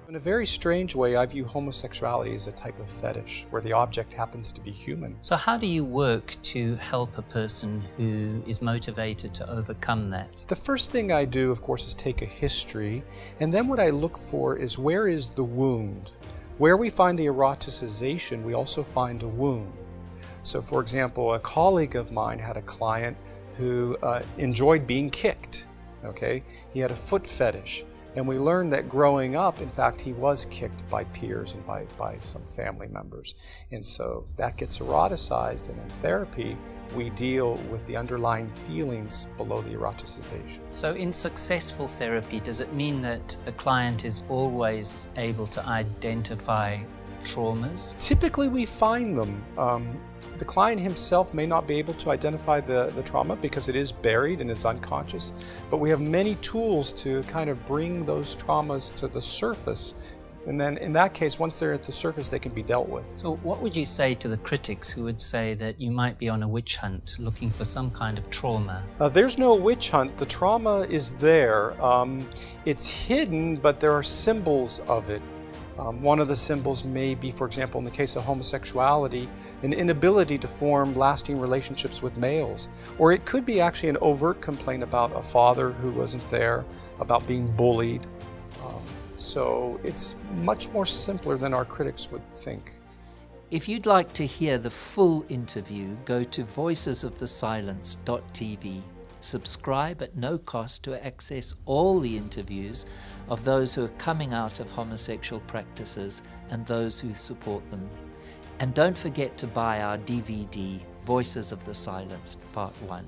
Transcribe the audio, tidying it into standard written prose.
In a very strange way, I view homosexuality as a type of fetish, where the object happens to be human. So how do you work to help a person who is motivated to overcome that? The first thing I do, of course, is take a history, and then what I look for is where is the wound? Where we find the eroticization, we also find a wound. So, for example, a colleague of mine had a client who enjoyed being kicked. Okay, he had a foot fetish. And we learned that growing up, in fact, he was kicked by peers and by some family members. And so that gets eroticized, and in therapy, we deal with the underlying feelings below the eroticization. So in successful therapy, does it mean that the client is always able to identify traumas? Typically, we find them. The client himself may not be able to identify the trauma because it is buried and is unconscious, but we have many tools to kind of bring those traumas to the surface. And then in that case, once they're at the surface, they can be dealt with. So what would you say to the critics who would say that you might be on a witch hunt looking for some kind of trauma? There's no witch hunt. The trauma is there. It's hidden, but there are symbols of it. One of the symbols may be, for example, in the case of homosexuality, an inability to form lasting relationships with males. Or it could be actually an overt complaint about a father who wasn't there, about being bullied. So it's much more simpler than our critics would think. If you'd like to hear the full interview, go to voicesofthesilence.tv. Subscribe at no cost to access all the interviews of those who are coming out of homosexual practices and those who support them. And don't forget to buy our DVD, Voices of the Silenced, Part 1.